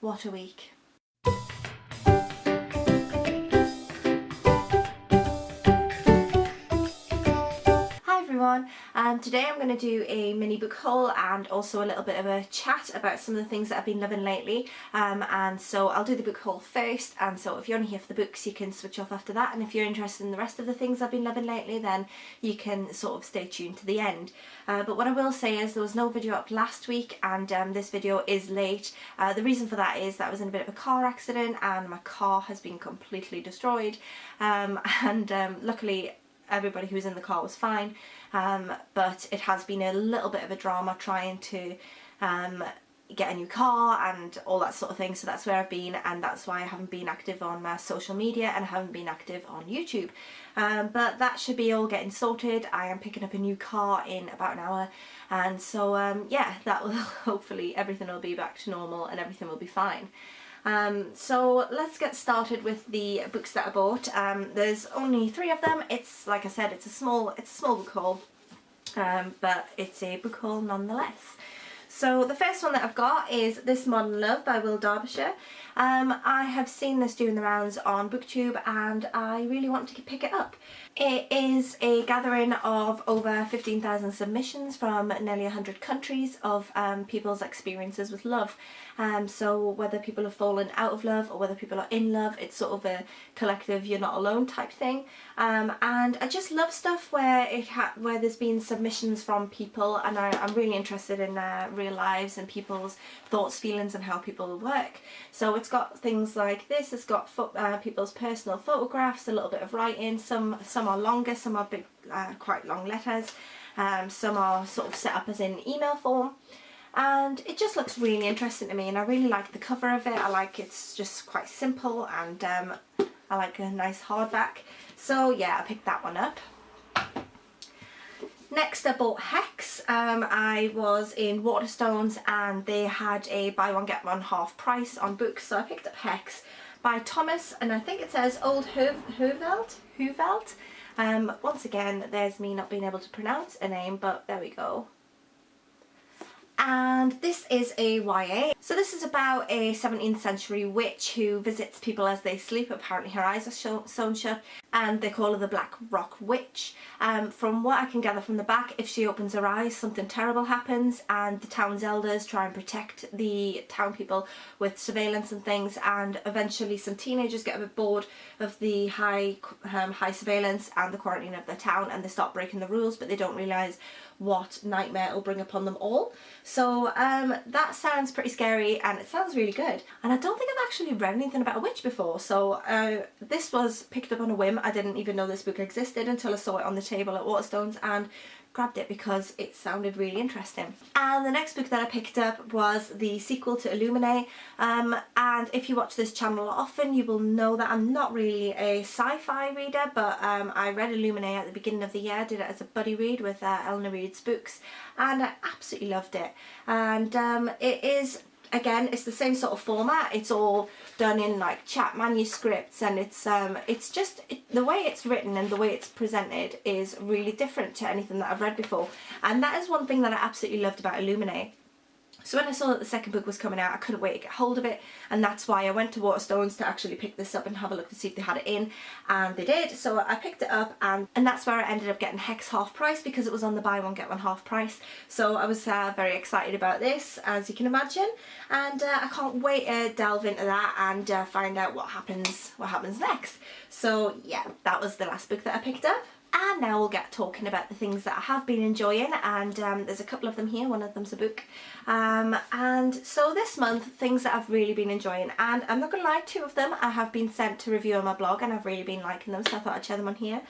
What a week. Hi everyone, today I'm going to do a mini book haul and also a little bit of a chat about some of the things that I've been loving lately, and so I'll do the book haul first, and so if you're only here for the books you can switch off after that, and if you're interested in the rest of the things I've been loving lately then you can sort of stay tuned to the end. But what I will say is there was no video up last week, and this video is late. The reason for that is that I was in a bit of a car accident and my car has been completely destroyed, and luckily everybody who was in the car was fine, but it has been a little bit of a drama trying to get a new car and all that sort of thing, so that's where I've been, and that's why I haven't been active on my social media and I haven't been active on YouTube. But that should be all getting sorted. I am picking up a new car in about an hour, and so yeah, that will hopefully everything will be back to normal and everything will be fine. So let's get started with the books that I bought. There's only 3 of them. It's, like I said, it's a small book haul, but it's a book haul nonetheless. So the first one that I've got is This Modern Love by Will Derbyshire. I have seen this doing the rounds on BookTube and I really want to pick it up. It is a gathering of over 15,000 submissions from nearly 100 countries of people's experiences with love. So whether people have fallen out of love or whether people are in love, it's sort of a collective you're not alone type thing. And I just love stuff where where there's been submissions from people, and I'm really interested in real lives and people's thoughts, feelings and how people work. So it's got things like this. It's got people's personal photographs, a little bit of writing. Some are longer, some are big, quite long letters. Some are sort of set up as in email form. And it just looks really interesting to me, and I really like the cover of it. I like it's just quite simple, and I like a nice hardback. So yeah, I picked that one up. Next I bought Hex. I was in Waterstones and they had a buy one get one half price on books, so I picked up Hex by Thomas, and I think it says Old Huveld. Once again, there's me not being able to pronounce a name, but there we go. And this is a YA. So this is about a 17th century witch who visits people as they sleep. Apparently her eyes are sewn shut, and they call her the Black Rock Witch. From what I can gather from the back, if she opens her eyes something terrible happens, and the town's elders try and protect the town people with surveillance and things, and eventually some teenagers get a bit bored of the high surveillance and the quarantine of their town, and they start breaking the rules, but they don't realise what nightmare it'll bring upon them all. So that sounds pretty scary and it sounds really good, and I don't think I've actually read anything about a witch before, so this was picked up on a whim. I didn't even know this book existed until I saw it on the table at Waterstones and grabbed it because it sounded really interesting. And the next book that I picked up was the sequel to Illuminate, and if you watch this channel often you will know that I'm not really a sci-fi reader, but I read Illuminate at the beginning of the year, did it as a buddy read with Eleanor Reed's books, and I absolutely loved it. And it is, again, it's the same sort of format. It's all done in like chat manuscripts, and it's just the way it's written and the way it's presented is really different to anything that I've read before, and that is one thing that I absolutely loved about Illuminate. So when I saw that the second book was coming out, I couldn't wait to get hold of it, and that's why I went to Waterstones to actually pick this up and have a look to see if they had it in, and they did. So I picked it up, and that's where I ended up getting Hex half price because it was on the buy one get one half price. So I was very excited about this, as you can imagine, and I can't wait to delve into that and find out what happens next. So yeah, that was the last book that I picked up. And now we'll get talking about the things that I have been enjoying, and there's a couple of them here. One of them's a book. And so this month, things that I've really been enjoying, and I'm not gonna lie, 2 of them I have been sent to review on my blog and I've really been liking them, so I thought I'd share them on here.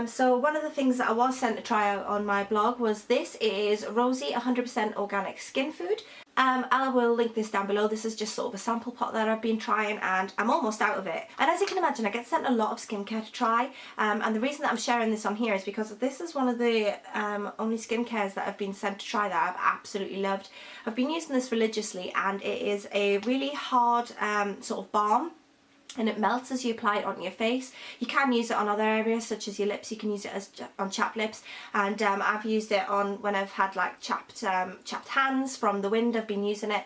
So one of the things that I was sent to try out on my blog was this. It is Rosie 100% organic skin food. I will link this down below. This is just sort of a sample pot that I've been trying, and I'm almost out of it. And as you can imagine, I get sent a lot of skincare to try, and the reason that I'm sharing this on here is because this is one of the only skincares that I've been sent to try that I've absolutely loved. I've been using this religiously, and it is a really hard sort of balm. and it melts as you apply it on your face. You can use it on other areas such as your lips. You can use it as on chapped lips, and I've used it on when I've had like chapped hands from the wind. I've been using it,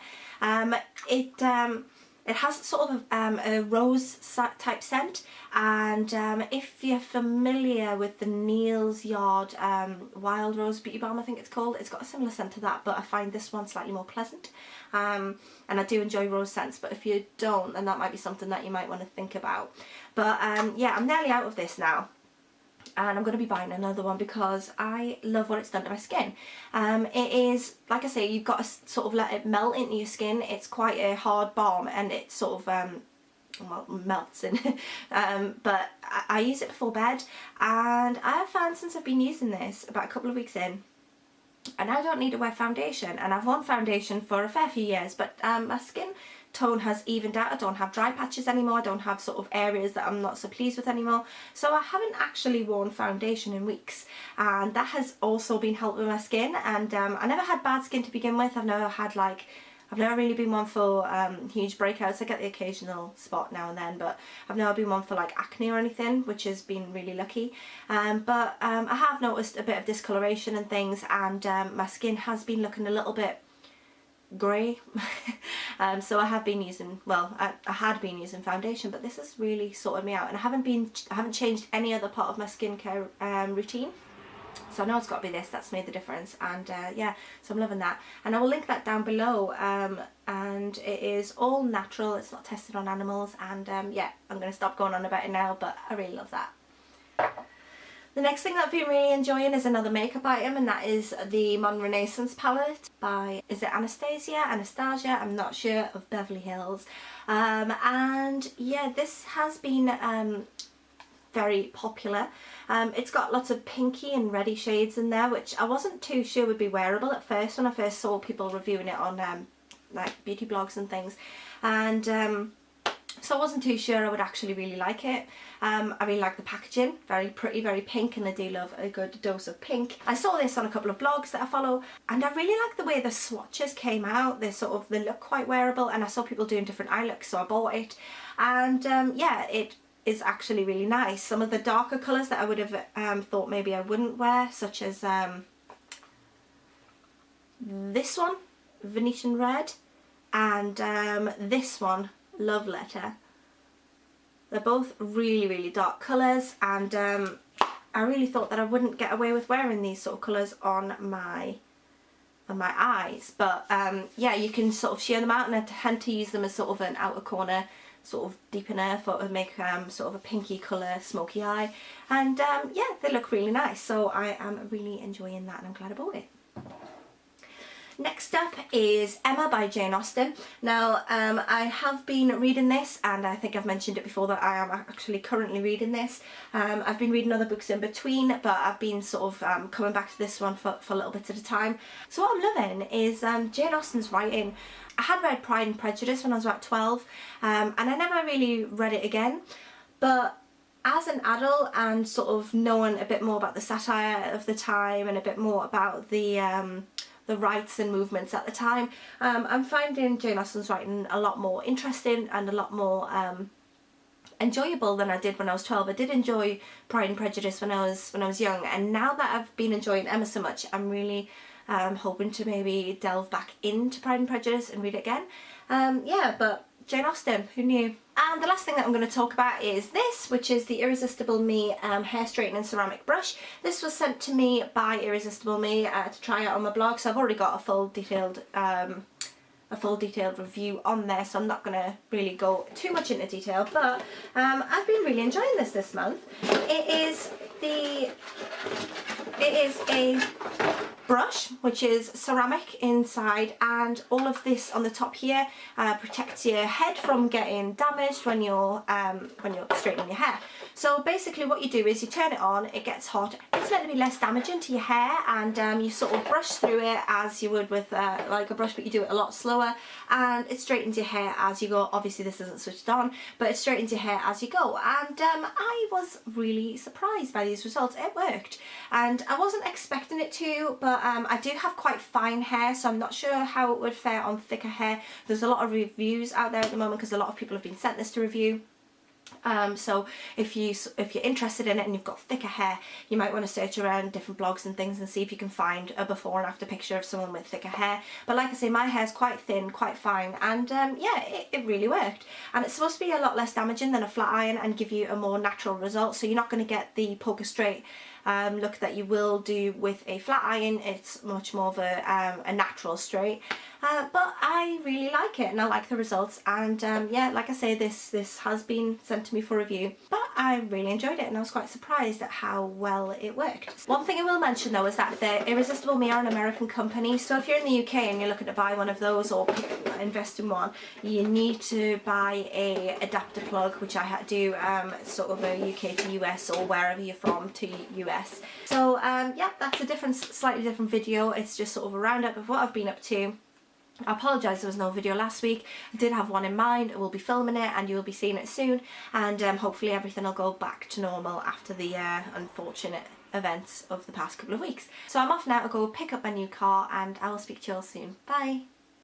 It has sort of a rose type scent, and if you're familiar with the Neal's Yard Wild Rose Beauty Balm, I think it's called, it's got a similar scent to that, but I find this one slightly more pleasant. And I do enjoy rose scents, but if you don't, then that might be something that you might want to think about. But yeah, I'm nearly out of this now, and I'm going to be buying another one because I love what it's done to my skin. It is, like I say, you've got to sort of let it melt into your skin. It's quite a hard balm, and it sort of well, melts in. But I use it before bed, and I have found since I've been using this, about a couple of weeks in, and I don't need to wear foundation, and I've worn foundation for a fair few years, but my skin tone has evened out. I don't have dry patches anymore, I don't have sort of areas that I'm not so pleased with anymore, so I haven't actually worn foundation in weeks, and that has also been helping my skin. And I never had bad skin to begin with. I've never really been one for huge breakouts. I get the occasional spot now and then, but I've never been one for like acne or anything, which has been really lucky. But I have noticed a bit of discoloration and things, and my skin has been looking a little bit grey. So I have been using, well, I had been using foundation, but this has really sorted me out, and I haven't changed any other part of my skincare routine. So I know it's got to be this that's made the difference, and yeah, so I'm loving that, and I will link that down below. And it is all natural, it's not tested on animals, and yeah, I'm going to stop going on about it now, but I really love that. The next thing that I've been really enjoying is another makeup item, and that is the Modern Renaissance palette by, is it Anastasia, I'm not sure, of Beverly Hills. And yeah, this has been very popular. It's got lots of pinky and reddy shades in there, which I wasn't too sure would be wearable at first when I first saw people reviewing it on like beauty blogs and things, and so I wasn't too sure I would actually really like it. I really like the packaging, very pretty, very pink, and I do love a good dose of pink. I saw this on a couple of blogs that I follow, and I really like the way the swatches came out. They look quite wearable, and I saw people doing different eye looks, so I bought it. And yeah, it is actually really nice. Some of the darker colours that I would have thought maybe I wouldn't wear, such as this one, Venetian Red, and this one, Love Letter. They're both really, really dark colours, and I really thought that I wouldn't get away with wearing these sort of colours on my eyes, but yeah, you can sort of sheer them out, and I tend to use them as sort of an outer corner sort of deepener to make sort of a pinky colour smoky eye, and yeah, they look really nice, so I am really enjoying that, and I'm glad I bought it. Next up is Emma by Jane Austen. Now I have been reading this, and I think I've mentioned it before that I am actually currently reading this. I've been reading other books in between, but I've been sort of coming back to this one for a little bit at a time. So what I'm loving is Jane Austen's writing. I had read Pride and Prejudice when I was about 12, and I never really read it again, but as an adult and sort of knowing a bit more about the satire of the time and a bit more about the rights and movements at the time, I'm finding Jane Austen's writing a lot more interesting and a lot more enjoyable than I did when I was 12. I did enjoy Pride and Prejudice when I was young, and now that I've been enjoying Emma so much, I'm really hoping to maybe delve back into Pride and Prejudice and read it again. Yeah, but Jane Austen, who knew? And the last thing that I'm going to talk about is this, which is the Irresistible Me hair straightening ceramic brush. This was sent to me by Irresistible Me to try out on my blog, so I've already got a full detailed review on there, so I'm not going to really go too much into detail, but I've been really enjoying this month. It is a brush which is ceramic inside, and all of this on the top here protects your head from getting damaged when you're straightening your hair. So basically what you do is you turn it on, it gets hot, it's meant to be less damaging to your hair, and you sort of brush through it as you would with like a brush, but you do it a lot slower, and it straightens your hair as you go. Obviously this isn't switched on, but it straightens your hair as you go, and I was really surprised by these results. It worked, and I wasn't expecting it to, but I do have quite fine hair, so I'm not sure how it would fare on thicker hair. There's a lot of reviews out there at the moment because a lot of people have been sent this to review. So if you're interested in it and you've got thicker hair, you might want to search around different blogs and things and see if you can find a before and after picture of someone with thicker hair. But like I say, my hair's quite thin, quite fine, and yeah, it really worked. And it's supposed to be a lot less damaging than a flat iron and give you a more natural result, so you're not going to get the poker straight look that you will do with a flat iron. It's much more of a natural straight. But I really like it and I like the results, and yeah, like I say, this has been sent to me for review, but I really enjoyed it and I was quite surprised at how well it worked. One thing I will mention though is that the Irresistible Me are an American company, so if you're in the UK and you're looking to buy one of those or invest in one, you need to buy a adapter plug, which I had to do, sort of a UK to US or wherever you're from to US. So yeah, that's a slightly different video. It's just sort of a roundup of what I've been up to. I apologise there was no video last week. I did have one in mind. We'll be filming it and you'll be seeing it soon, and hopefully everything will go back to normal after the unfortunate events of the past couple of weeks. So I'm off now to go pick up my new car and I will speak to you all soon. Bye!